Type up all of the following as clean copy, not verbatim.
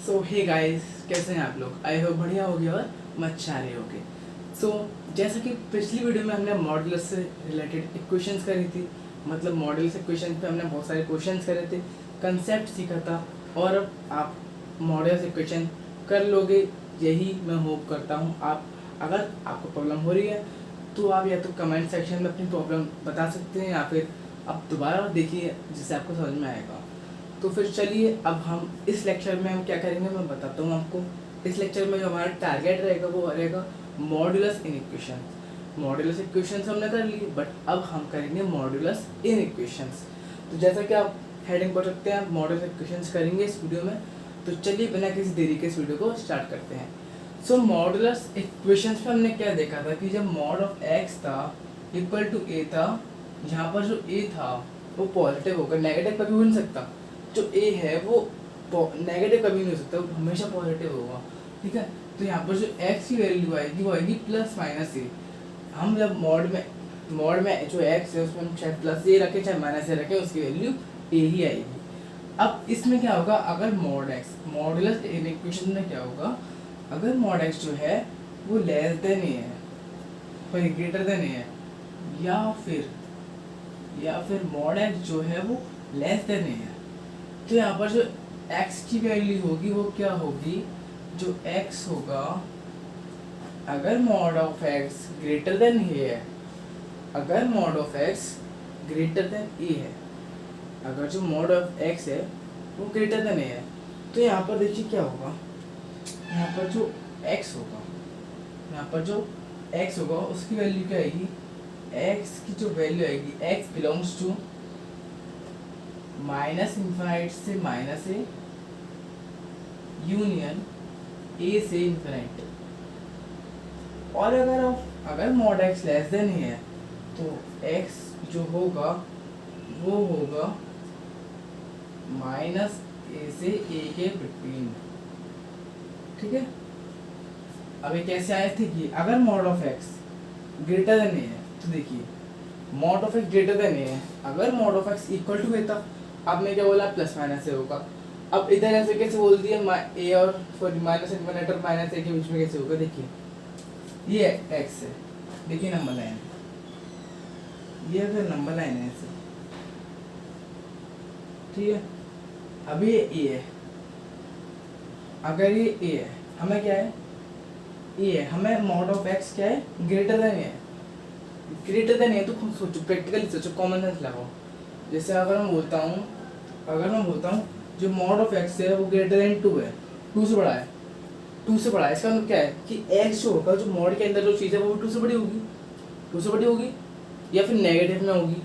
सो hey guys, कैसे हैं आप लोग? आई होप बढ़िया होगी और अच्छा रहे होगे। सो जैसा कि पिछली वीडियो में हमने मॉडुलस से रिलेटेड इक्वेशंस करी थी, मतलब मॉडुलस इक्वेशन पे हमने बहुत सारे क्वेश्चंस करे थे, कंसेप्ट सीखा था और अब आप मॉडुलस इक्वेशन कर लोगे, यही मैं होप करता हूँ। आप अगर आपको प्रॉब्लम हो रही है तो आप या तो कमेंट सेक्शन में अपनी प्रॉब्लम बता सकते हैं या फिर आप दोबारा देखिए जिससे आपको समझ में आएगा। तो फिर चलिए अब हम इस लेक्चर में हम क्या करेंगे मैं बताता हूँ आपको। इस लेक्चर में जो हमारा टारगेट रहेगा वो रहेगा modulus in equation. Modulus equations हमने कर ली, बट अब हम करेंगे मॉडुलस इन इक्वेशंस। तो जैसा कि आप हेडिंग पढ़ सकते हैं, आप मॉडुलस इक्वेशंस करेंगे इस वीडियो में। तो चलिए बिना किसी देरी के इस वीडियो को स्टार्ट करते हैं। सो मॉडुलस इक्वेशंस में हमने क्या देखा था कि जब मॉड ऑफ एक्स था इक्वल टू ए था, यहाँ पर जो ए था वो पॉजिटिव होगा, नेगेटिव कभी हो नहीं सकता। जो ए है वो नेगेटिव कभी नहीं हो सकता, वो हमेशा पॉजिटिव होगा, ठीक है। तो यहाँ पर जो एक्स की वैल्यू आएगी वो आएगी प्लस माइनस ए। हम जब मॉड में जो एक्स है उसमें हम चाहे प्लस ए रखें चाहे माइनस ए रखें, उसकी वैल्यू ए ही आएगी। अब इसमें क्या होगा, अगर mod x modulus in equation में क्या होगा, अगर मॉड एक्स जो है वो लेस देन ए है सॉरी ग्रेटर देन ए है, या फिर मॉड एक्स जो है वो लेस देन ए है, तो यहाँ पर जो x की वैल्यू होगी वो क्या होगी, जो x होगा अगर mod of x greater than a है, अगर mod of x greater than a है, अगर जो मॉड ऑफ x है वो ग्रेटर देन ए है, तो यहाँ पर देखिए क्या होगा, यहाँ पर जो x होगा, यहाँ पर जो x होगा उसकी वैल्यू क्या आएगी, x की जो वैल्यू आएगी, x belongs to minus infinite से माइनस ए यूनियन ए से इन्फिनाइट। और अगर mod x less than a है तो एक्स जो होगा वो होगा माइनस ए से ए के बिटवीन, ठीक है। अब ये कैसे आए थे कि अगर mod of x greater than a है, तो देखिए mod of x greater than a है, अगर mod of x equal to a था, अब मैं क्या बोला प्लस माइनस से होगा। अब इधर ऐसे कैसे बोल दिया ए और सॉरी माइनस इन्फिनिटी और माइनस ए के बीच में कैसे होगा, देखिए ये एक्स है, देखिए नंबर लाइन, ये अगर नंबर लाइन है ऐसे, ठीक है। अभी ये ए है, अगर ये ए है, हमें क्या है ए है, हमें मॉड ऑफ एक्स क्या है ग्रेटर देन ए, ग्रेटर देन ए। तो खुद सोचो, प्रैक्टिकली सोचो, कॉमन सेंस लगाओ। जैसे अगर मैं बोलता हूँ जो मॉड ऑफ एक्स है वो ग्रेटर देन 2 है, 2 से बड़ा है, 2 से बड़ा है, इसका मतलब क्या है कि एक्स जो होगा, जो मॉड के अंदर जो चीज़ है वो 2 से बड़ी होगी, 2 से बड़ी होगी, या फिर नेगेटिव में होगी,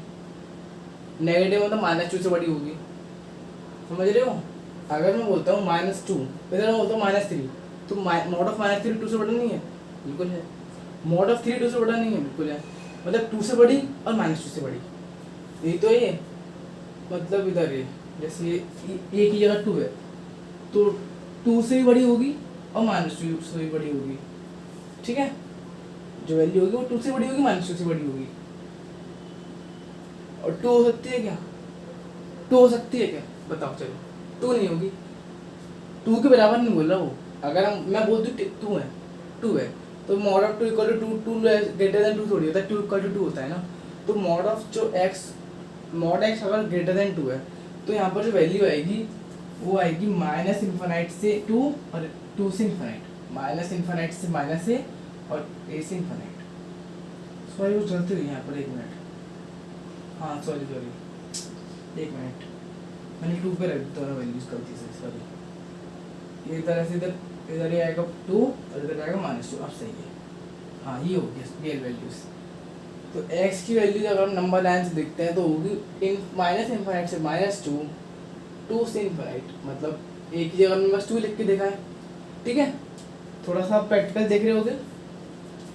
नेगेटिव मतलब -2 से बड़ी होगी, समझ रहे हो। अगर मैं बोलता हूँ -2, इधर मैं बोलता हूँ -3, तो मॉड ऑफ -3 2 से बड़ा नहीं है, बिल्कुल है। मॉड ऑफ 3 2 से बड़ा नहीं है, बिल्कुल है। मतलब 2 से बड़ी और -2 से बड़ी, यही तो ये मतलब इधर है, जैसे ए की जगह 2 है तो 2 से भी बड़ी होगी और -2 से भी बड़ी होगी, ठीक है। जो वैल्यू होगी वो 2 से बड़ी होगी, -2 से बड़ी होगी। और 2 हो सकती है क्या, 2 हो सकती है क्या बताओ, चलो 2 नहीं होगी, 2 के बराबर नहीं बोल रहा वो। अगर मैं बोल दूँ 2 है तो mod of 2 equal to 2 greater than 2 थोड़ी होता है, 2 इक्वल टू 2 होता है ना। तो मॉड ऑफ जो मॉड एक्स अगर ग्रेटर देन 2 है तो यहाँ पर जो वैल्यू आएगी वो आएगी माइनस इन्फिनाइट से 2 और 2 से इन्फिनाइट, माइनस इन्फिनाइट से माइनस ए और ए से इन्फिनाइट। सॉरी वो चलती रही यहाँ पर, एक मिनट, हाँ सॉरी 1 मिनट, मैंने 2 पे रख दोनों वैल्यूज गलती से, सॉरी। ये तरह से इधर ये आएगा 2 और इधर आएगा -2, अब सही है, हाँ ये हो गया रियल वैल्यूज। तो x की वैल्यू अगर हम नंबर लाइन से देखते हैं तो होगी माइनस इन्फिनाइट से -2, 2 से इन्फिनाइट, मतलब एक ही जगह में बस 2 लिख के देखा है, ठीक है। थोड़ा सा प्रैक्टिकल देख रहे होगे।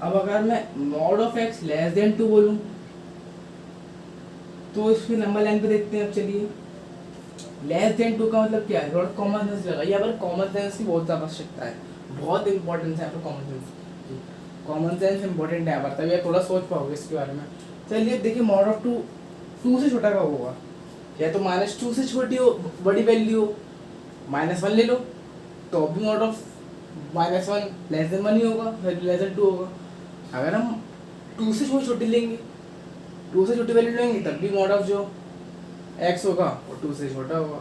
अब अगर मैं mod of x less than 2 बोलूँ तो इसके नंबर लाइन पे देखते हैं। अब चलिए लेस देन 2 का मतलब क्या है, थोड़ा कॉमन सेंस लगाइए। यहाँ पर कॉमन सेंस की बहुत आवश्यकता है, बहुत इंपॉर्टेंस है यहाँ पर common sense, common sense important है यहाँ पर, तभी आप थोड़ा सोच पाओगे इसके बारे में। चलिए देखिए मॉड ऑफ 2 से छोटा का होगा, या तो -2 से छोटी हो बड़ी वैल्यू हो, -1 ले लो, तो भी मॉड ऑफ -1 <1 ही होगा, वैल्यू <2 होगा। अगर हम 2 से छोटी लेंगे, 2 से छोटी वैल्यू लेंगे, तब भी मॉड ऑफ जो x होगा वो 2 से छोटा होगा।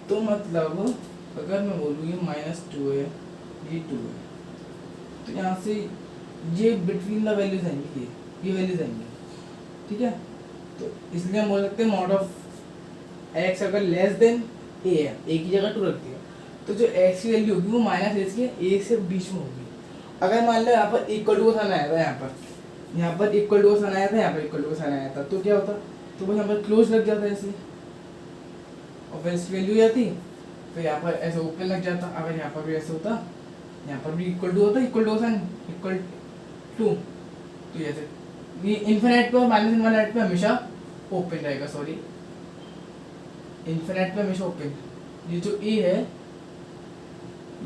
तो मतलब अगर मैं बोलूँ ये -2 है, ये 2 है, तो यहाँ से ये बिटवीन द वैल्यूज आएंगी, ये वैल्यूज आएंगी, ठीक है। तो इसलिए हम बोल सकते हैं मॉड ऑफ x अगर लेस देन a है, a की जगह 2 रख दिया, तो जो x की वैल्यू होगी वो माइनस a से बीच में होगी। अगर मान लो यहाँ पर इक्वल टू का साइन आया था, यहाँ पर इक्वल टू का साइन आया था, यहाँ पर इक्वल टू का साइन आया था, तो क्या होता, तो बस यहाँ पर क्लोज लग जाता है ऐसे, और फिर इसकी वैल्यू आती, फिर यहाँ पर ऐसे ओपन लग जाता। अगर यहाँ पर भी ऐसे होता, यहाँ पर भी इक्वल टू होता, equal to sign equal to, तो ऐसे ये इन्फिनिट पे और -∞ पे हमेशा ओपन रहेगा, सॉरी इन्फिनिट पे हमेशा ओपन। ये जो ए है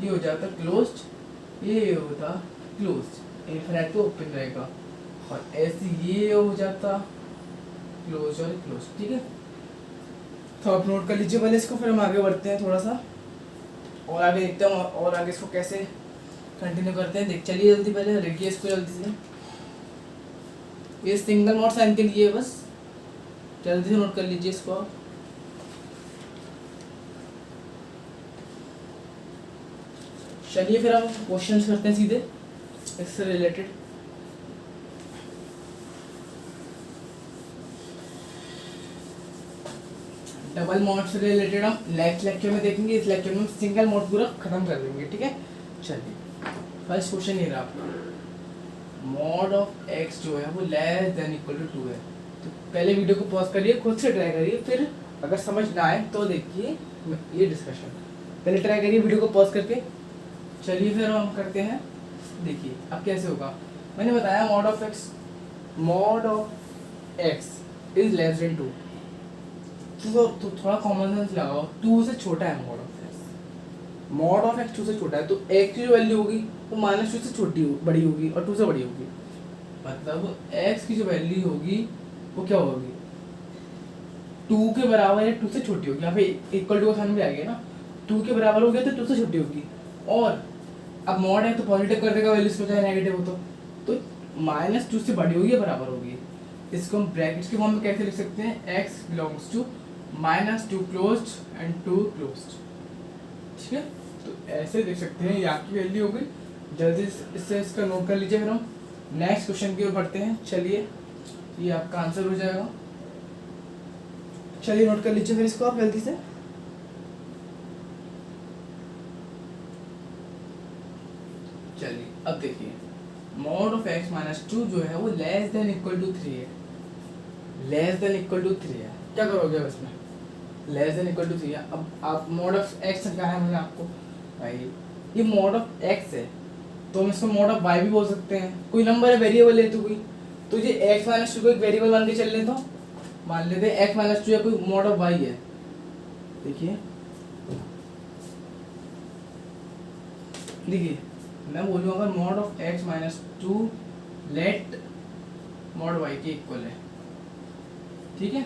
ये हो जाता क्लोज्ड, ये होता क्लोज्ड, इन्फिनिट पे ओपन रहेगा, और ऐसे ये हो जाता क्लोज और क्लोज, ठीक है। तो आप नोट कर लीजिए पहले इसको, फिर हम आगे बढ़ते हैं थोड़ा सा और आगे देखते हैं और आगे इसको कैसे कंटिन्यू करते हैं। देख चलिए जल्दी, पहले लिखिए इसको जल्दी से, ये सिंगल मॉड साइन के लिए बस जल्दी से नोट कर लीजिए इसको आप। चलिए फिर हम क्वेश्चंस करते हैं सीधे इससे रिलेटेड। डबल मॉड से रिलेटेड हम नेक्स्ट लेक्चर में देखेंगे, इस लेक्चर में हम सिंगल मॉड पूरा खत्म कर देंगे, ठीक है। चलिए फर्स्ट क्वेश्चन ये रहा आपका, मॉड ऑफ x जो है वो लेस देन इक्वल टू 2 है। तो पहले वीडियो को पॉज करिए, खुद से ट्राई करिए, फिर अगर समझ ना आए तो देखिए ये डिस्कशन, पहले ट्राई करिए वीडियो को पॉज करके। चलिए फिर हम करते हैं, देखिए अब कैसे होगा। मैंने बताया mod of x is less than 2, तो थोड़ा कॉमन सेंस लगाओ, 2 से छोटा है mod of x, mod of x 2 से छोटा है, तो x की जो वैल्यू होगी वो -2 से छोटी बड़ी होगी और 2 से बड़ी होगी। मतलब x की जो वैल्यू होगी वो क्या होगी, 2 के बराबर या 2 से छोटी होगी। यहाँ पे इक्वल टू का साइन भी आ गया ना, 2 के बराबर हो गया तो 2 से छोटी होगी। और अब मॉड है तो पॉजिटिव कर देगा वैल्यू, इसमें चाहे नेगेटिव हो तो -2 से बड़ी होगी या बराबर होगी। इसको हम ब्रैकेट्स के फॉर्म में कैसे लिख सकते हैं, x belongs to -2 closed and 2 closed, ठीक है। तो ऐसे देख सकते हैं ये आपकी वैल्यू हो गई। जल्दी इससे इसका नोट कर लीजिए, फिर हम नेक्स्ट क्वेश्चन की ओर बढ़ते हैं। चलिए ये आपका आंसर हो जाएगा, चलिए नोट कर लीजिए फिर इसको आप जल्दी से। चलिए अब देखिए मॉड ऑफ x -2 जो है वो लेस देन इक्वल टू 3 है, लेस देन इक्वल टू 3 है। क्या करोगे अब इसमें, लेस देन इक्वल टू 3 है। अब आप मॉड ऑफ x क्या है, मैंने आपको भाई ये मॉड ऑफ x है, तो हम इसको मॉड ऑफ y भी बोल सकते हैं। कोई नंबर है, वेरिएबल है, तो ये x -2 को एक वेरिएबल मान के चल लें, तो मान लेते हैं x -2 या कोई मॉड ऑफ y है। देखिए मैं बोलूँ अगर mod of x -2 let mod y के इक्वल है, ठीक है,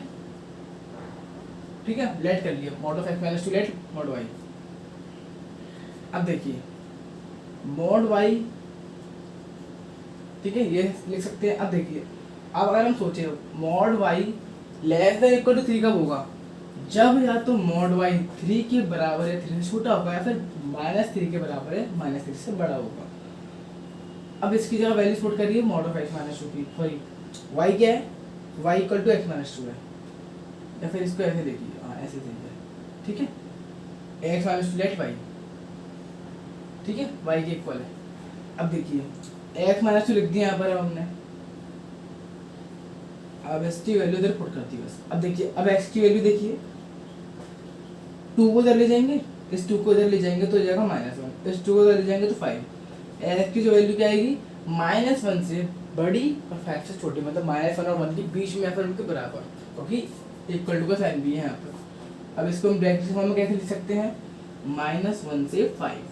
ठीक है, लेट कर लिया mod of x -2 let mod y। अब देखिए मॉड y, ठीक है, ये लिख सकते हैं। अब देखिए अब अगर हम सोचे mod y less than equal to 3 कब होगा, जब या तो मॉड y 3 के बराबर है, 3 से छोटा होगा, या फिर -3 के बराबर है, -3 से बड़ा होगा। अब इसकी जगह वैल्यू पुट करिए मॉड ऑफ x -2 की, सॉरी y क्या है, y इक्वल टू x -2 है, या फिर इसको ऐसे देखिए, हाँ ऐसे देखिए, ठीक है, x -2 लेट y, ठीक है, y के इक्वल है। अब देखिए x -2 लिख दिया यहाँ पर हमने, अब इसकी वैल्यू इधर पुट करती है बस। अब देखिए अब x की वैल्यू देखिए, 2 को इधर ले जाएंगे, इस 2 को इधर ले जाएंगे तो हो जाएगा -1, इस 2 को इधर ले जाएंगे तो 5। x की जो वैल्यू क्या आएगी, -1 से बड़ी और 5 से छोटी, मतलब -1 और 1 के बीच में या फिर उनके बराबर, क्योंकि इक्वल टू का साइन भी है यहाँ पर। अब इसको हम ब्रैकेट फॉर्म में कैसे लिख सकते हैं, -1 से 5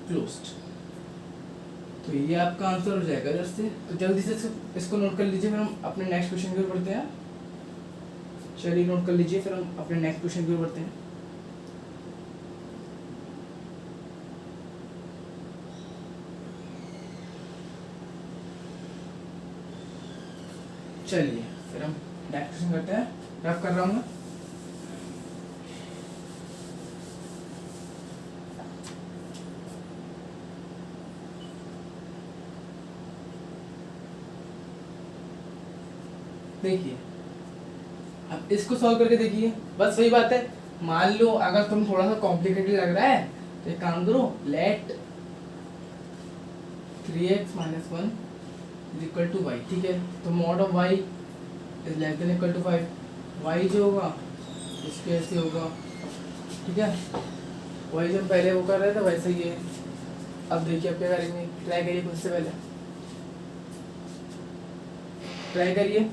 क्लोज्ड, तो ये आपका आंसर हो जाएगा इधर से। तो जल्दी से इसको नोट कर लीजिए, फिर हम अपने नेक्स्ट क्वेश्चन की ओर बढ़ते हैं। चलिए नोट कर लीजिए, फिर हम अपने नेक्स्ट क्वेश्चन की ओर बढ़ते हैं। चलिए फिर हम नेक्स्ट क्वेश्चन करते हैं, रफ कर रहा हूँ मैं। देखिए अब इसको सॉल्व करके देखिए, बस वही बात है। मान लो अगर तुम थोड़ा सा कॉम्प्लिकेटेड लग रहा है तो एक काम करो, let 3x - 1 is equal to y, ठीक है। तो mod of y is less than equal to 5, y जो होगा इसके ऐसे होगा, ठीक है। वही जो हम पहले वो कर रहे थे वैसे ही है। अब देखिए अब क्या करेंगे, ट्राई करिए खुद से, पहले ट्राई करिए।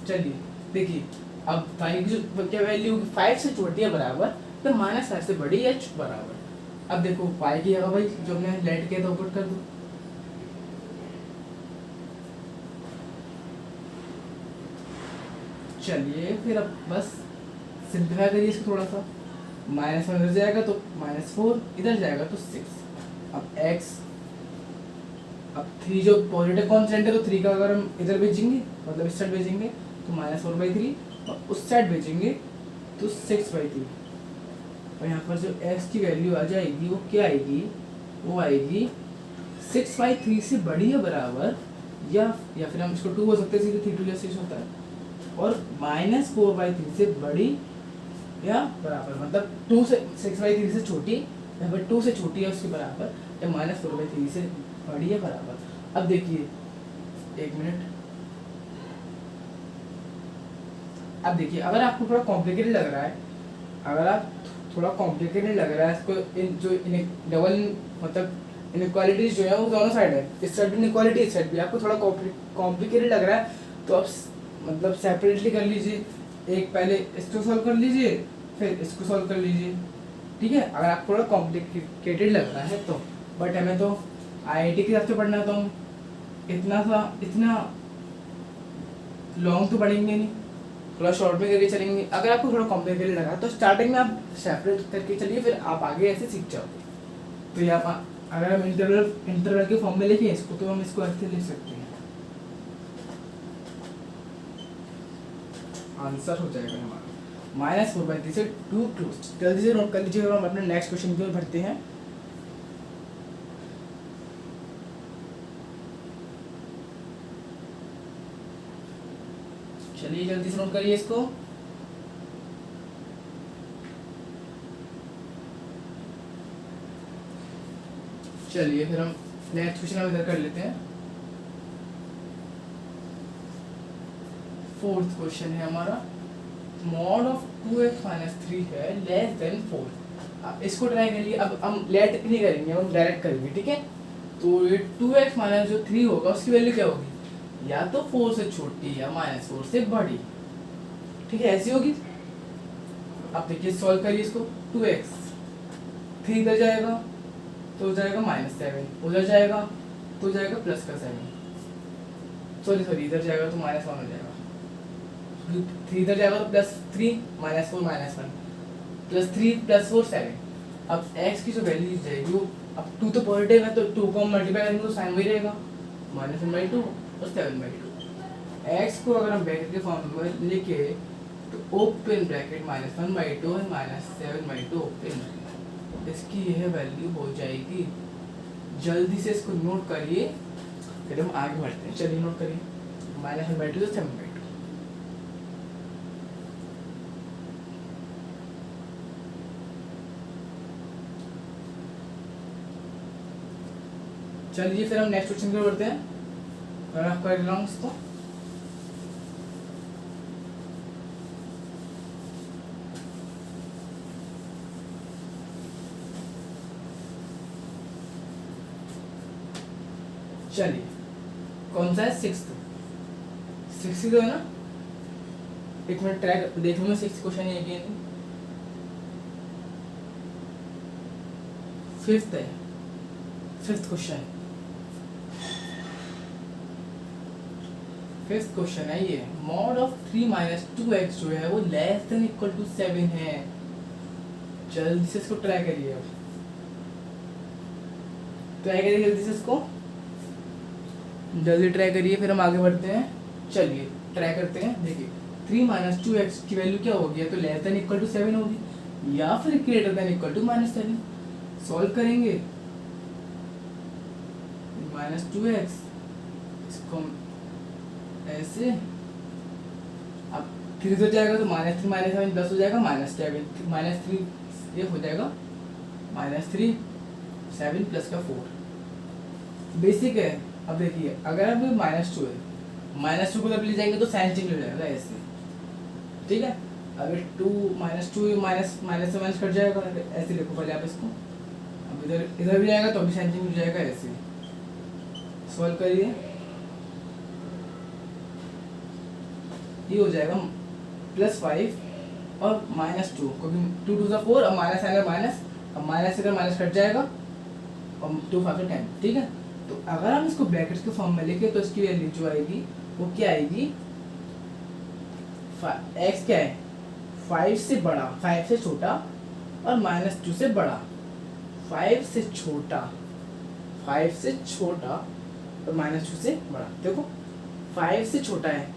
चलिए देखिए अब फाइव की जो क्या वैल्यू होगी, 5 से छोटी है बराबर, तो -5 से बड़ी या बराबर। अब देखो पाई की जगह भाई जो हमने लेट किया था ऊपर कर दो, चलिए फिर अब बस सिंप्लीफाई करिए इसको थोड़ा सा। -1 इधर जाएगा तो -4, इधर जाएगा तो 6। अब x, अब 3 जो पॉजिटिव कॉन्स्टेंट है तो 3 का अगर हम इधर भेजेंगे मतलब इस साइड भेजेंगे तो -4/3, और उस साइड भेजेंगे तो 6/3। और यहाँ पर जो x की वैल्यू आ जाएगी वो क्या आएगी, वो आएगी 6/3 से बड़ी या बराबर, या फिर हम इसको 2 हो सकते हैं, सीधे 3 2 6 होता है, और -4/3 से बड़ी या बराबर, मतलब 2 से 6/3 से छोटी या फिर 2 से छोटी है उसके बराबर, या -4/3 से बड़ी या बराबर। अब देखिए एक मिनट, अब देखिए अगर आपको थोड़ा कॉम्प्लिकेटेड लग रहा है, अगर आप थोड़ा कॉम्प्लिकेटेड लग रहा है इसको, इन जो डबल मतलब इनइक्वालिटीज जो है वो दोनों साइड है, इस साइड भी इनइक्वालिटी इस साइड भी, आपको थोड़ा कॉम्प्लिकेटेड लग रहा है तो आप मतलब सेपरेटली कर लीजिए। एक पहले इसको सॉल्व कर लीजिए फिर इसको सॉल्व कर लीजिए, ठीक है। अगर आपको थोड़ा कॉम्प्लिकेटेड लग रहा है तो, बट हमें तो आईआईटी की तरफ से पढ़ना है तो हम इतना लॉन्ग तो पढ़ेंगे नहीं, थोड़ा शॉर्ट में करके चलेंगे। अगर आपको थोड़ा कॉम्प्लिकेटेड लगा तो स्टार्टिंग में आप सेपरेट करके चलिए, फिर आप आगे ऐसे सीख जाओगे। तो ये आप अगर हम इंटरवल के फॉर्म में लिखें इसको तो हम इसको ऐसे लिख सकते हैं, आंसर हो जाएगा हमारा -4/3 से 2 क्लोज। जल्दी से नोट कर लीजिए, हम अपने नेक्स्ट क्वेश्चन की ओर बढ़ते हैं। चलिए जल्दी से नोट करिए इसको। चलिए फिर हम नेक्स्ट क्वेश्चन हम इधर कर लेते हैं। 4th क्वेश्चन है हमारा, मॉड ऑफ 2x - 3 है लेस देन 4। अब इसको ट्राई करिए। अब हम लेट नहीं करेंगे, हम डायरेक्ट करेंगे, ठीक है। तो ये 2x - जो 3 होगा उसकी वैल्यू क्या होगी, या तो 4 से छोटी या -4 से बड़ी, ठीक है, ऐसी होगी। अब देखिए सॉल्व करिए इसको। 2x 3 इधर जाएगा तो हो जाएगा -7, उधर जाएगा तो हो जाएगा +7, सॉरी इधर जाएगा तो -1 हो जाएगा, 3 इधर जाएगा तो +3 -4 -1 +3 +4 7। अब x की जो वैल्यू जाएगी वो, अब 2 तो पॉजिटिव है तो 2 को मल्टीप्लाई करेंगे तो साइन वही रहेगा, -1/2 और 7/2। x को अगर हम ब्रैकेट के फॉर्म में लिखे तो ओपन ब्रैकेट -1/2 और -7/2 ओपन, इसकी यह वैल्यू हो जाएगी। जल्दी से इसको नोट करिए फिर हम आगे बढ़ते हैं। चलिए नोट करिए, -1/2 से 7/2। चलिए फिर हम नेक्स्ट क्वेश्चन की ओर बढ़ते हैं। मैं आपको कर रहा हूँ इसको। चलिए कौन सा है, 6th ही तो है ना। एक मिनट ट्राई देख लूँ मैं 6th क्वेश्चन है कि नहीं। 5th है, 5th क्वेश्चन, 5th क्वेश्चन है ये। मॉड ऑफ 3 - 2x जो है वो लेस देन इक्वल टू 7 है। जल्दी से इसको ट्राई करिए। अब ट्राई करिए जल्दी से इसको, जल्दी ट्राई करिए, फिर हम आगे बढ़ते हैं। चलिए ट्राई करते हैं। देखिए 3 माइनस 2x की वैल्यू क्या होगी, या तो लेस देन इक्वल टू 7 होगी या फिर greater than equal to -7। Solve करेंगे -2x, इसको ऐसे, अब 3 से जाएगा तो -3 -7 प्लस हो जाएगा -7, -3 ये हो जाएगा -3 7 प्लस का 4। बेसिक है। अब देखिए अगर अब -2 है, -2 को जब ले जाएंगे तो साइन चेंज हो जाएगा ऐसे, ठीक है। अगर 2 -2 माइनस से माइनस कट जाएगा, ऐसे देखो पहले आप इसको, अब इधर भी जाएगा तो अभी साइन चेंज हो जाएगा ऐसे। सॉल्व करिए, ये हो जाएगा +5 और -2, क्योंकि 2 2 4 और माइनस आएगा माइनस, अब माइनस से माइनस कट जाएगा और 2 5 10, ठीक है। तो अगर हम इसको ब्रैकेट्स के फॉर्म में लिखे तो इसकी वैल्यू जो आएगी वो क्या आएगी, x क्या है 5 से बड़ा, 5 से छोटा और -2 से बड़ा, 5 से छोटा, 5 से छोटा और -2 से बड़ा। देखो 5 से छोटा है,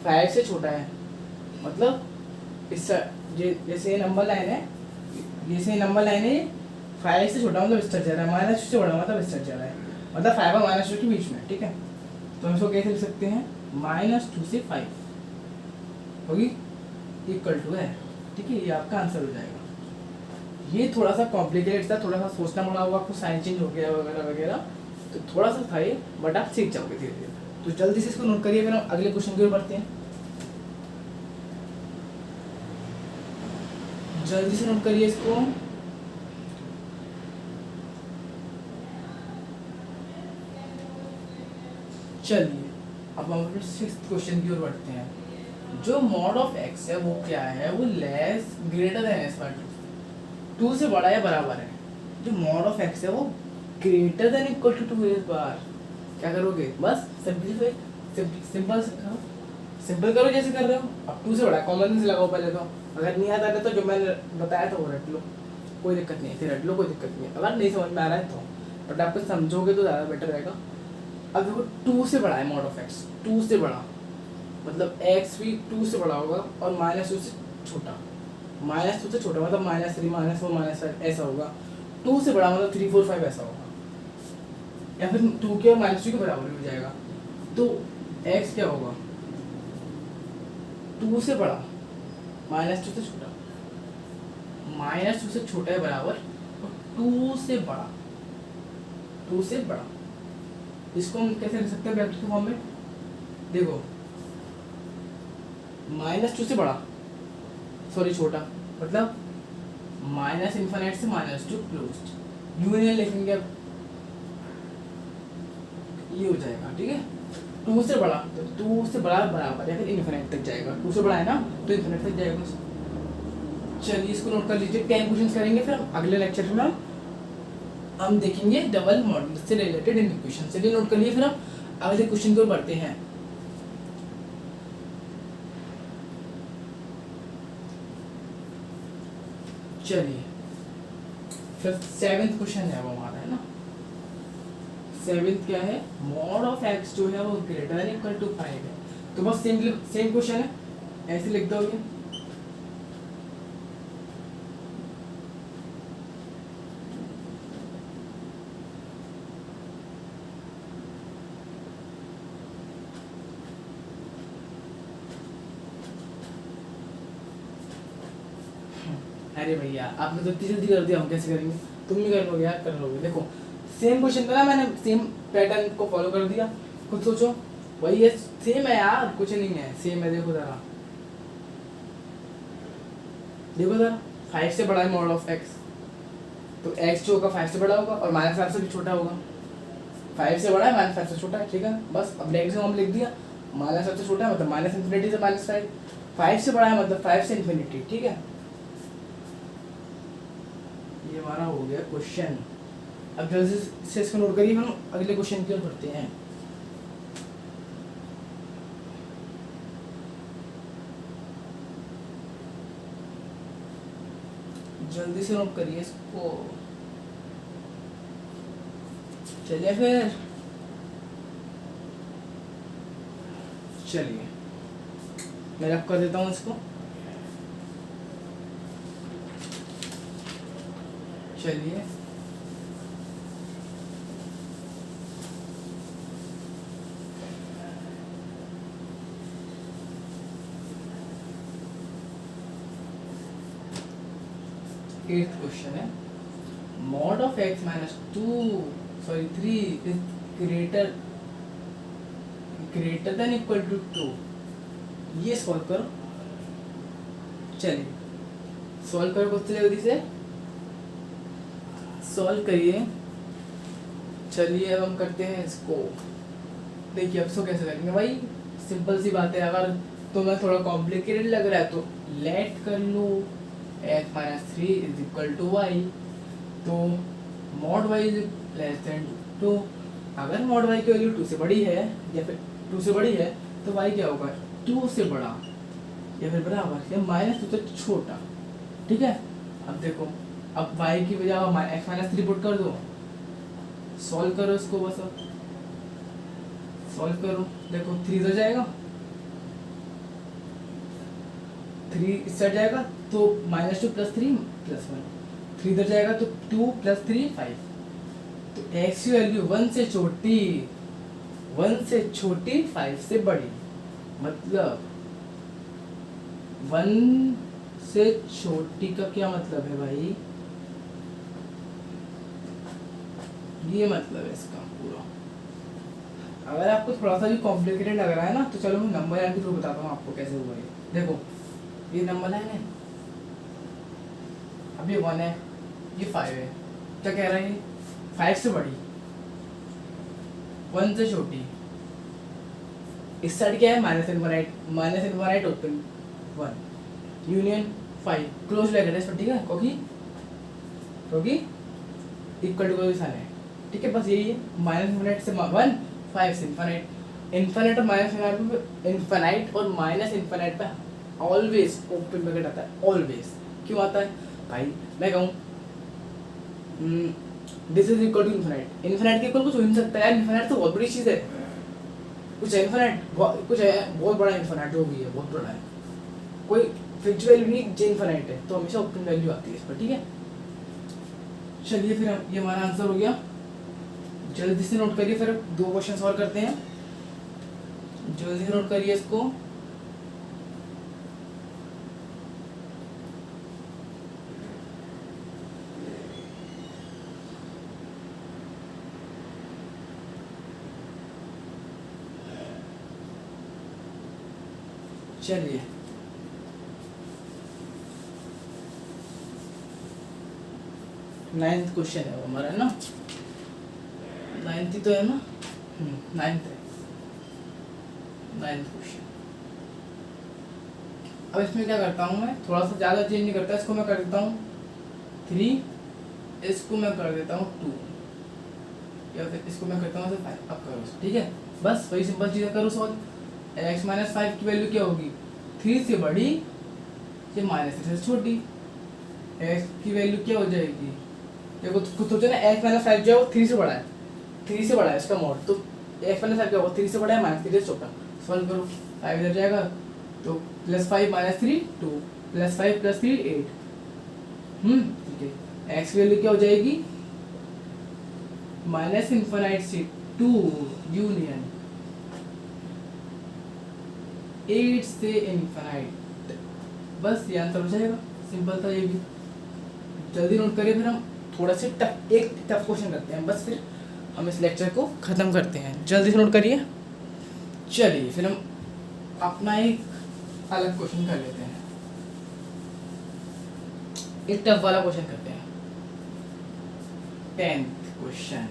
5 से छोटा है, मतलब इस जैसे नंबर लाइन है, जैसे नंबर लाइन है 5 से छोटा मतलब इस तरह जा रहा है, -2 से बड़ा मतलब इस तरह जा रहा है, मतलब 5 और -2 के बीच में, ठीक है। तो हम इसको कैसे लिख सकते हैं, -2 से 5 होगी इक्वल टू है, ठीक है। ये आपका आंसर हो जाएगा। ये थोड़ा सा कॉम्प्लिकेटेड था, थोड़ा सा सोचना पड़ा होगा आपको, साइन चेंज हो गया वगैरह वगैरह, तो थोड़ा सा था ये, बट आप सीख जाओगे धीरे धीरे। तो जल्दी से इसको नोट करिए, फिर हम अगले क्वेश्चन की ओर बढ़ते हैं। जल्दी से नोट करिए इसको। चलिए अब हम अपने 6th क्वेश्चन की ओर बढ़ते हैं। जो मॉड ऑफ x है वो क्या है, वो लेस ग्रेटर देन s बार 2 से बड़ा या बराबर है। जो मॉड ऑफ x है वो greater than equal to 2s बार। क्या करोगे, बस सिंपल करो जैसे कर रहे हो। अब 2 से बड़ा कॉमन सेंस लगाओ पहले तो, अगर नहीं आता है तो जो मैंने बताया था वो रट लो, कोई दिक्कत नहीं है, फिर रट लो, कोई दिक्कत नहीं है। अगर नहीं समझ में आ रहा है तो, बट आप कुछ समझोगे तो ज़्यादा बेटर रहेगा। अब देखो 2 से बड़ा है मॉड ऑफ x, 2 से बड़ा मतलब x भी 2 से बड़ा होगा और -2 से छोटा, -2 से छोटा मतलब -3 -4 -5 ऐसा होगा। 2 से बड़ा मतलब 3 4 5 ऐसा होगा, या फिर 2 के और -2 के बराबर हो जाएगा। तो x क्या होगा, 2 से बड़ा -2 से छोटा, -2 से छोटा है बराबर और 2 से बड़ा, 2 से बड़ा। इसको हम कैसे लिख सकते हैं ब्रैकेट के फॉर्म में, देखो -2 से बड़ा, सॉरी छोटा, मतलब -∞ से -2 क्लोज्ड, यूनियन लिखेंगे अब, ये हो जाएगा, ठीक है। 2 से बड़ा तो 2 से बड़ा बराबर या फिर इन्फिनिट तक जाएगा, 2 से बड़ा है ना तो इन्फिनिट तक जाएगा। चलिए इसको नोट कर लीजिए, 10 क्वेश्चन करेंगे, फिर हम अगले लेक्चर में हम देखेंगे डबल मॉडुलस से रिलेटेड इक्वेशन। चलिए नोट कर लिए, फिर हम अगले क्वेश्चन की ओर बढ़ते हैं। चलिए फिर 7th क्वेश्चन है वो हमारा, है ना। 7th क्या है, मॉड ऑफ x जो है वो ग्रेटर देन इक्वल टू 5 है। तो बस सेम क्वेश्चन है, ऐसे लिख दोगे। अरे भैया आपने तो इतनी जल्दी कर दिया, हम कैसे करेंगे, तुम भी कर लोगे यार, कर लोगे। देखो सेम क्वेश्चन था ना, मैंने सेम पैटर्न को फॉलो कर दिया, खुद सोचो वही है, सेम है यार, कुछ नहीं है, सेम है। देखो जरा, देखो जरा, 5 से बड़ा है मॉड ऑफ x, तो x जो होगा 5 से बड़ा होगा और -5 से भी छोटा होगा। 5 से बड़ा है, -5 से छोटा है, ठीक है। बस अब ब्रैकेट से हम लिख दिया, -5 से छोटा है मतलब -∞ से -5, 5 से बड़ा है मतलब 5 से इन्फिनिटी, ठीक है। ये हमारा हो गया क्वेश्चन। अब जल्दी से इसको नोट करिए, हम अगले क्वेश्चन की ओर बढ़ते हैं। जल्दी से नोट करिए इसको। चलिए फिर, चलिए मैं रब कर देता हूँ इसको। चलिए एट्थ क्वेश्चन है, mod of x minus 3 is greater than equal to 2। ये सॉल्व करो। चलिए सॉल्व करो कुछ जल्दी से सॉल्व करिए। चलिए अब हम करते हैं इसको। देखिए अब इसको कैसे करेंगे भाई, सिंपल सी बात है। अगर तुम्हें थोड़ा कॉम्प्लिकेटेड लग रहा है तो लेट कर लो x minus 3 is equal to y. तो mod y is less than 2। अगर मॉड y की वैल्यू 2 से बड़ी है या फिर 2 से बड़ी है तो y क्या होगा, 2 से बड़ा या फिर बराबर या माइनस 2 से छोटा। ठीक है, अब देखो, अब y की बजाय x माइनस 3 पुट कर दो, सॉल्व करो इसको। बस अब सॉल्व करो, देखो 3 हो जाएगा, 3 इससे हट जाएगा तो -2 + 3 + 1, 3 इधर जाएगा तो 2 + 3 5। तो x की वैल्यू 1 से छोटी 5 से बड़ी, मतलब 1 से छोटी का क्या मतलब है भाई, ये मतलब है इसका पूरा। अगर आपको थोड़ा सा भी कॉम्प्लिकेटेड लग रहा है ना तो चलो मैं नंबर लाइन के थ्रू बताता हूँ आपको कैसे हुआ ये। देखो ये नंबर लाइन है, अब ये 1 है, ये 5 है। क्या कह रहा है, 5 से बड़ी 1 से छोटी। इस साइड क्या है, -∞ ओपन 1 यूनियन 5 क्लोज ब्रैकेट है इसमें। ठीक है, क्योंकि इक्वल टू का निशान है। ठीक है, बस यही है, -∞ से 1, 5 से इन्फिनिट और इन्फिनाइट और माइनस इन्फिनाइट पे ऑलवेज ओपन ब्रैकेट आता है। ऑलवेज क्यों आता है भाई, मैं कहूँ this is equal to infinite. Infinite के इक्वल कुछ हो नहीं सकता यार, इन्फिनाइट तो बहुत बड़ी चीज़ है। कुछ है इन्फिनाइट, कुछ है बहुत बड़ा इन्फिनाइट जो भी है, बहुत बड़ा है। कोई फिक्स वैल्यू नहीं जो इन्फिनाइट है तो हमेशा ओपन वैल्यू आती है इस पर। ठीक है, चलिए फिर ये हमारा आंसर हो गया। जल्दी से नोट करिए, फिर 2 क्वेश्चन सॉल्व करते हैं। जल्दी से नोट करिए इसको। चलिए 9th क्वेश्चन है वो हमारा, है ना, 9th ही तो है ना, 9th है, 9th क्वेश्चन। अब इसमें क्या करता हूँ मैं, थोड़ा सा ज़्यादा चेंज नहीं करता, इसको मैं कर देता हूँ 3, इसको मैं कर देता हूँ 2, या फिर इसको मैं करता हूँ 5। अब करो, ठीक है, बस वही सिंपल चीज़ें करो सॉल्व। x माइनस 5 की वैल्यू क्या होगी, 3 से बड़ी या -3 से छोटी। x की वैल्यू क्या हो जाएगी, देखो कुछ सोचो ना, x माइनस 5 जो है वो 3 से बड़ा है, 3 से बड़ा है इसका मॉड, तो x माइनस 5 क्या होगा, 3 से बड़ा है, -3 से छोटा। सॉल्व करो, 5 इधर जाएगा तो +5 - 3 2 +5 + 3 8। ठीक है, x की वैल्यू क्या हो जाएगी, -∞ से 2 यूनियन 8 से इन्फिनाइट। बस ये आंसर हो जाएगा, सिंपल था ये भी। जल्दी नोट करिए, फिर हम थोड़ा से एक टफ क्वेश्चन करते हैं, बस फिर हम इस लेक्चर को ख़त्म करते हैं। जल्दी से नोट करिए। चलिए फिर हम अपना एक अलग क्वेश्चन कर लेते हैं, एक टफ वाला क्वेश्चन करते हैं। 10th क्वेश्चन,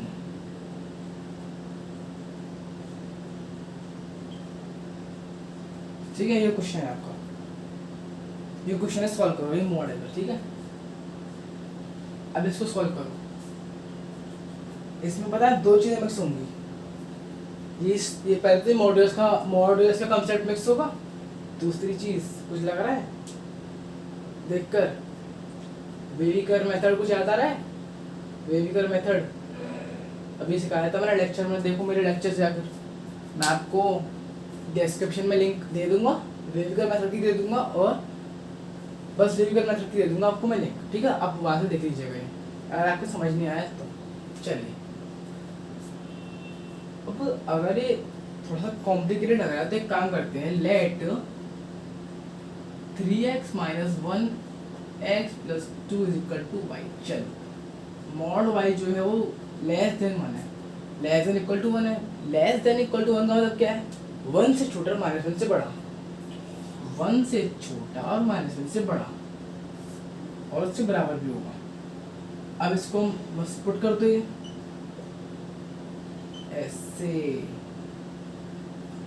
ठीक है, ये क्वेश्चन है आपका, ये क्वेश्चन है, सॉल्व करो, ये मॉडल है। ठीक है, अब इसको सॉल्व करो। इसमें पता है 2 चीज़ें मिक्स होंगी, ये पहले तो मॉड्यूल्स का कंसेप्ट मिक्स होगा। दूसरी चीज़ कुछ लग रहा है देखकर, वेविकर मेथड कुछ याद आ रहा है, वेविकर मेथड अभी सिखाया था मैंने लेक्चर में, देखो मेरे लेक्चर से जाकर। मैं आपको डिस्क्रिप्शन में लिंक दे दूंगा, वेविकर मेथड की दे दूंगा, और बस वेविकर मेथड की दे दूंगा आपको मैं लिंक, ठीक है। आप वहाँ से देख लीजिएगा ये, अगर आपको समझ नहीं आया तो। चलिए, अब अगर ये थोड़ा सा कॉम्प्लिकेटेड लग रहा है तो एक काम करते हैं, let 3x minus 1x plus 2 is equal to y. चलो, मॉड वाई जो है वो लेस देन 1 है, लेस देन इक्वल टू 1 है। लेस देन इक्वल टू 1 का मतलब क्या है? 1 से छोटा और माइनस 1 से बड़ा, 1 से छोटा और माइनस 1 से बड़ा, और उससे बराबर भी होगा। अब इसको बस पुट कर दो, ये ऐसे।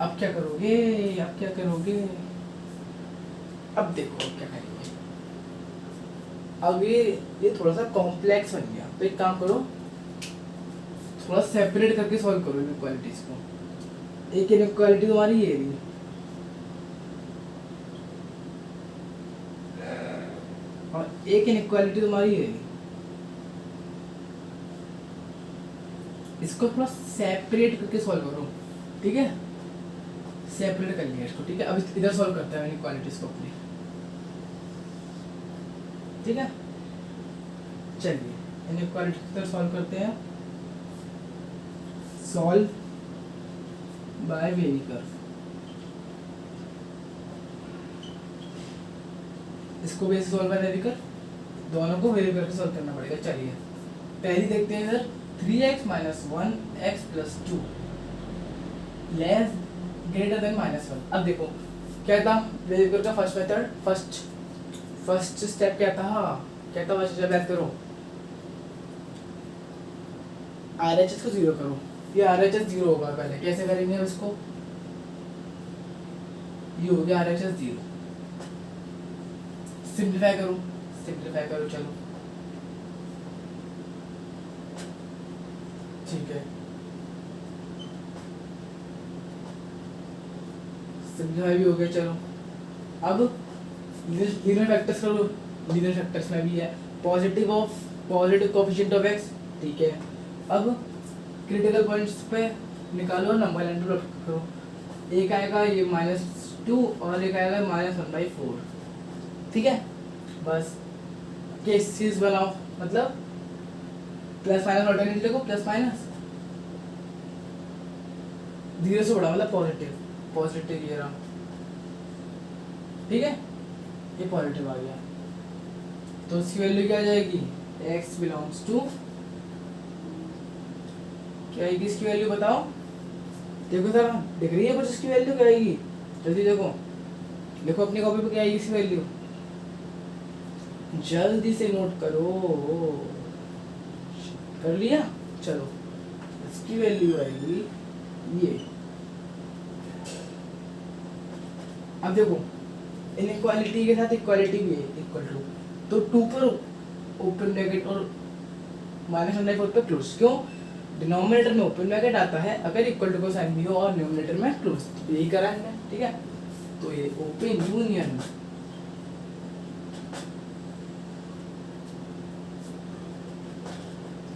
अब क्या करोगे, अब क्या करोगे? अब देखो अब क्या करेंगे। अब ये थोड़ा सा कॉम्प्लेक्स बन गया, तो एक काम करो, थोड़ा सेपरेट करके सॉल्व करो इनइक्वालिटीज को। एक इनइक्वालिटी तुम्हारी ये रही, और एक इनइक्वालिटी तुम्हारी ये रही। इसको थोड़ा सेपरेट करके सॉल्व करो, ठीक है। सेपरेट कर लिया इसको, ठीक है। अब इधर सॉल्व करते हैं इनइक्वालिटीज को अपनी, ठीक है। चलिए, इनइक्वालिटी इधर सॉल्व करते हैं। सॉल्व बाय वेविकर, इसको भी सॉल्व बाय वेविकर, दोनों को वेविकर से सॉल्व करना पड़ेगा। चलिए, पहली देखते हैं इधर, 3x minus 1x plus 2 less greater than -1। अब देखो क्या था वेरिएबल का फर्स्ट मेथड, फर्स्ट स्टेप क्या था, फर्स्ट स्टेप याद करो, RHS को 0 करो। ये RHS 0 होगा, पहले कैसे करेंगे उसको, ये हो गया RHS 0। सिंप्लीफाई करो, चलो ठीक है, सिंप्लीफाई भी हो गया। चलो अब लीनियर फैक्टर्स करो, लीनियर फैक्टर्स में भी है पॉजिटिव कोएफिशिएंट ऑफ x, ठीक है। अब क्रिटिकल पॉइंट्स पे निकालो, नंबर लाइन पे करो। एक आएगा ये -2 और एक आएगा -1/4, ठीक है। बस केस चीज बनाओ, मतलब प्लस माइनस ऑल्टरनेट लिखो, प्लस माइनस 0 से बड़ा मतलब पॉजिटिव ये रहा, ठीक है। ये पॉजिटिव आ गया, तो इसकी वैल्यू क्या आ जाएगी, x बिलोंग्स टू, क्या आएगी इसकी वैल्यू बताओ, देखो सर दिख रही है कुछ, इसकी वैल्यू क्या आएगी, जल्दी देखो, लिखो अपनी कॉपी पे क्या आएगी इसकी वैल्यू, जल्दी से नोट करो। कर लिया, चलो इसकी वैल्यू आएगी ये। अब देखो इनइक्वालिटी के साथ इक्वालिटी भी है, इक्वल टू, तो 2 पर ओपन ब्रैकेट और -1/4 पे क्लोज, क्यों, डिनोमिनेटर में ओपन ब्रैकेट आता है अगर इक्वल टू का साइन भी हो, और न्यूमरेटर में क्लोज, तो यही करा है, ठीक है। तो ये ओपन यूनियन,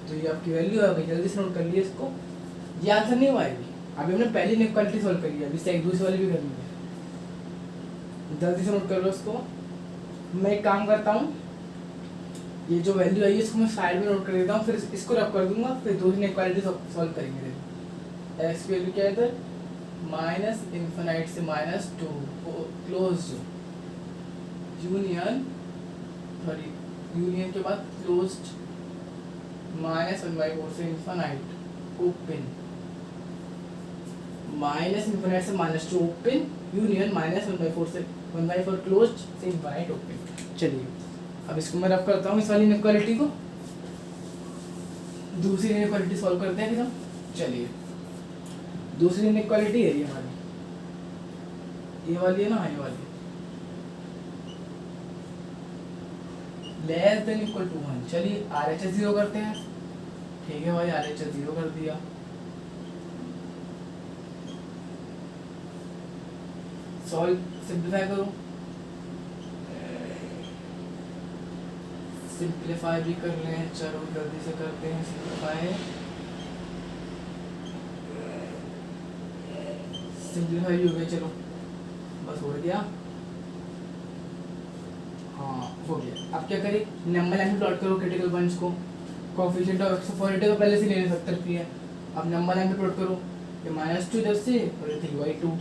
तो ये आपकी वैल्यू आ गई, जल्दी से नोट कर लिए इसको। ये आंसर नहीं हुआ है अभी हमने पहली इनइक्वालिटी सॉल्व करी है, अभी से एक दूसरी वाली भी करनी है, जल्दी से नोट कर लो इसको। मैं एक काम करता हूँ, ये जो वैल्यू आई है इसको मैं साइड में नोट कर देता हूँ, फिर इसको रब कर दूंगा, फिर दूसरी इनइक्वालिटी सॉल्व करेंगे। एक्स की वैल्यू क्या है इधर, -∞ से -2 क्लोज यूनियन, सॉरी यूनियन के बाद क्लोज्ड -1/4 से इन्फिनाइट ओपन, -∞ से -2 ओपन यूनियन, -1/4 से 1/4 क्लोज्ड से इन्फिनाइट ओपन। चलिए अब इसको मैं रब करता हूँ, इस वाली इनइक्वालिटी को, दूसरी इनइक्वालिटी सॉल्व करते हैं एकदम। चलिए दूसरी इनइक्वालिटी है ये हमारी, ये वाली है ना, ये वाली लेस देन इक्वल टू 1। चलिए RHS 0 करते हैं, ठीक है भाई, RHS 0 कर दिया। सॉल्व, सिंप्लीफाई करो, सिंप्लीफाई भी कर रहे हैं, चलो जल्दी से करते हैं सिंप्लीफाई। सिंप्लीफाई भी हो गया, चलो बस हो गया। हाँ हो गया। अब क्या करें, नंबर लाइन में प्लॉट करो क्रिटिकल पॉइंट्स को, कोएफिशिएंट ऑफ एक्स तो पहले से ले सकती है। अब नंबर लाइन में प्लॉट करो, ये -2 इधर से और ये 3/2,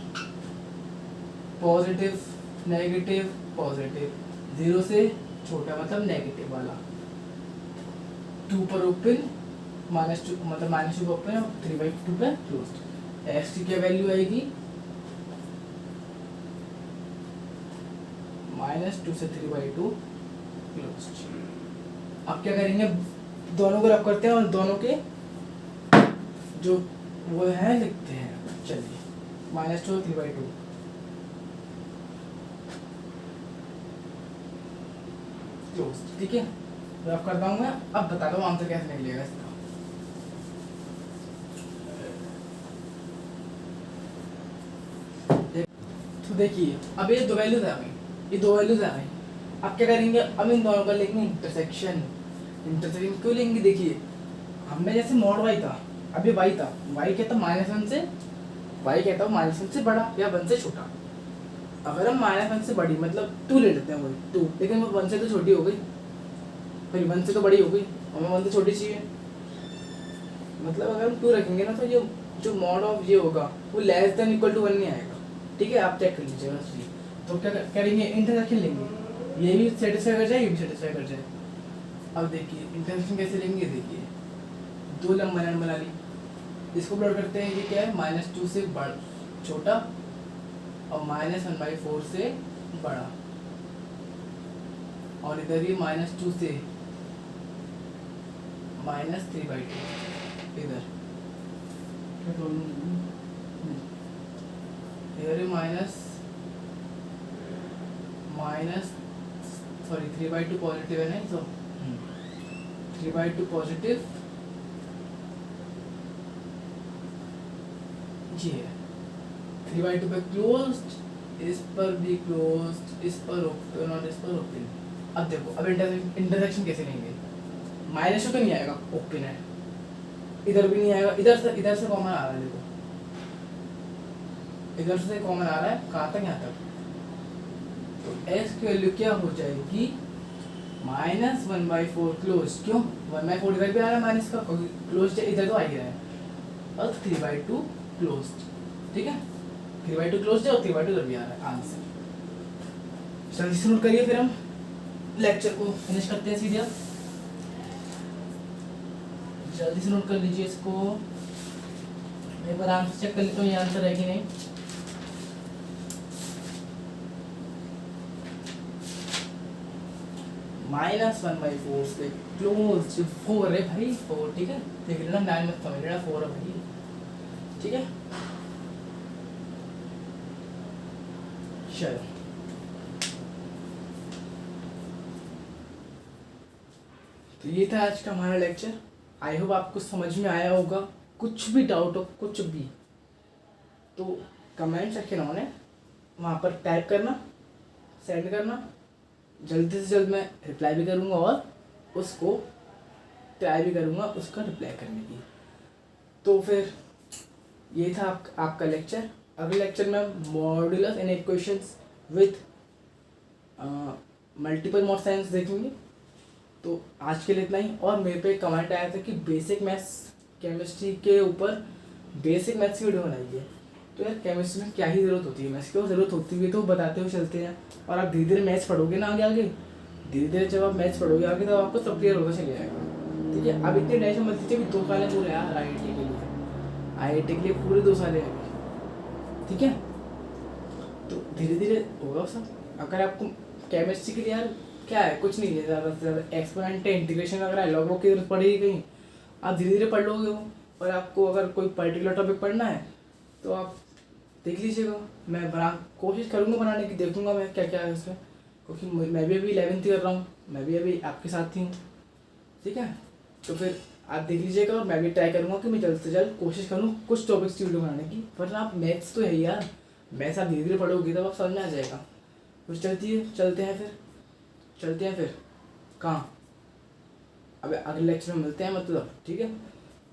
पॉजिटिव नेगेटिव पॉजिटिव, 0 से छोटा मतलब नेगेटिव वाला, 2 पर ओपन, -2 मतलब -2 पर ओपन और 3/2 पर क्लोज्ड। एक्स की क्या वैल्यू आएगी, -2 से 3/2 क्लोज्ड। अब क्या करेंगे, दोनों को रब करते हैं और दोनों के जो वो है लिखते हैं। चलिए -2 3/2 क्लोज, ठीक है। रब करता हूँ मैं, अब बता दो आंसर कैसे निकलेगा इसका। तो देखिए अब ये दो वैल्यूज आ गई, ये दो वैल्यूज आ गई। अब क्या करेंगे, अब इन दोनों का लेंगे इंटरसेक्शन। इंटरसेक्शन क्यों लेंगे, देखिए हमने जैसे मॉड वाई था, अब ये वाई था, वाई कहता -1 से, वाई कहता हूँ -1 से बड़ा या 1 से छोटा। अगर हम -1 से बड़ी मतलब 2 ले लेते हैं, वही 2, लेकिन वो 1 से तो छोटी हो गई, फिर 1 से तो बड़ी हो गई, हमें 1 से छोटी चाहिए। मतलब अगर हम 2 रखेंगे ना तो ये जो मॉड ऑफ ये होगा वो लेस देन इक्वल टू 1 नहीं आएगा, ठीक है। आप चेक कर लीजिएगा। तो क्या करेंगे, इंटरसेक्शन लेंगे, ये भी सेटिस्फाई कर जाए, ये भी सेटिस्फाई कर जाए। अब देखिए इंटरसेक्शन कैसे लेंगे, देखिए 2 लंबा लाइन बना ली, इसको प्लॉट करते हैं। ये क्या है, -2 से छोटा और -1/4 से बड़ा, और इधर ये -2 से -3/2 इधर, इधर ये सॉरी 3/2 पॉजिटिव है नहीं, तो 3/2 पॉजिटिव ये है, 3/2 पे क्लोज्ड, इस पर भी क्लोज्ड, इस पर ओपन और इस पर ओपन। अब देखो, अब इंटरसेक्शन कैसे लेंगे, -2 तो नहीं आएगा, ओपन है, इधर भी नहीं आएगा, इधर से कॉमन आ रहा है, देखो इधर से कॉमन आ रहा है, कहाँ तक, यहाँ तक। तो x की वैल्यू क्या हो जाएगी, -1/4 क्लोज, क्यों 1/4 इधर भी आ रहा है माइनस का, क्लोज इधर तो आ ही रहा है, और 3/2 क्लोज, ठीक है। 3/2 क्लोज है और 3/2 इधर भी आ रहा है, आंसर। जल्दी से नोट करिए, फिर हम लेक्चर को फिनिश करते हैं सीधे। जल्दी से नोट कर लीजिए इसको, एक बार आंसर चेक कर लेता हूँ ये आंसर है कि नहीं। -1/4 से क्लोज 4 है भाई, 4, ठीक है। देख लेना, 9 मत समझ लेना, 4 है भाई, ठीक है। चलो तो ये था आज का हमारा लेक्चर। आई होप आपको समझ में आया होगा। कुछ भी डाउट हो, कुछ भी, तो कमेंट सेक्शन ऑन है, वहाँ पर टाइप करना, सेंड करना, जल्दी से जल्द मैं रिप्लाई भी करूँगा और उसको ट्राई भी करूँगा उसका रिप्लाई करने की। तो फिर ये था आपका लेक्चर। अगले लेक्चर में modulus and equations with multiple mode science देखेंगे। तो आज के लिए इतना ही। और मेरे पे कमेंट आया था कि बेसिक मैथ्स केमिस्ट्री के ऊपर बेसिक मैथ्स की वीडियो बनाइए। तो यार केमिस्ट्री में क्या ही ज़रूरत होती है, मैथ्स की ज़रूरत होती है तो बताते हुए चलते हैं। और आप धीरे धीरे मैथ्स पढ़ोगे ना, आगे आगे धीरे धीरे जब आप मैथ्स पढ़ोगे आगे, तो आपको सब क्लियर होता चले जाएगा, ठीक है। अब इतनी टेंशन मत लीजिए, 2 साल पूरे यार IIT के लिए, IIT के लिए पूरे 2 साल है, ठीक है। तो धीरे धीरे होगा सब। अगर आपको केमिस्ट्री के लिए यार क्या है, कुछ नहीं है, ज़्यादा से ज़्यादा एक्सपोनेंट इंटीग्रेशन वगैरह लॉग वॉग की जरूरत पड़ेगी कहीं, आप धीरे धीरे पढ़ लोगे वो। और आपको अगर कोई पर्टिकुलर टॉपिक पढ़ना है तो आप देख लीजिएगा, मैं कोशिश करूँगा बनाने की, देखूँगा मैं क्या क्या है उसमें, क्योंकि मैं भी अभी 11th कर रहा हूँ, मैं भी अभी आपके साथ ही हूँ, ठीक है। तो फिर आप देख लीजिएगा और मैं भी ट्राई करूँगा कि मैं जल्द से जल्द कोशिश करूँ कुछ टॉपिक्स की वीडियो बनाने की। वरना आप मैथ्स तो है ही यार, मैथ्स आप धीरे धीरे पढ़ोगे तब आप समझ में आ जाएगा। कुछ चलते हैं फिर कहाँ, अब अगले लेक्चर में मिलते हैं मतलब, ठीक है।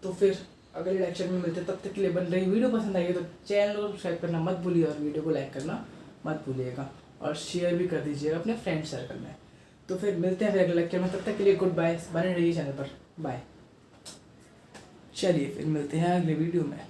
तो फिर अगले लेक्चर में मिलते हैं, तब तक के लिए बन रही। वीडियो पसंद आई है तो चैनल को सब्सक्राइब करना मत भूलिए और वीडियो को लाइक करना मत भूलिएगा और शेयर भी कर दीजिएगा अपने फ्रेंड सर्कल में। तो फिर मिलते हैं फिर अगले लेक्चर में, तब तक के लिए गुड बाय, बने रहिए चैनल पर, बाय। चलिए फिर मिलते हैं अगले वीडियो में।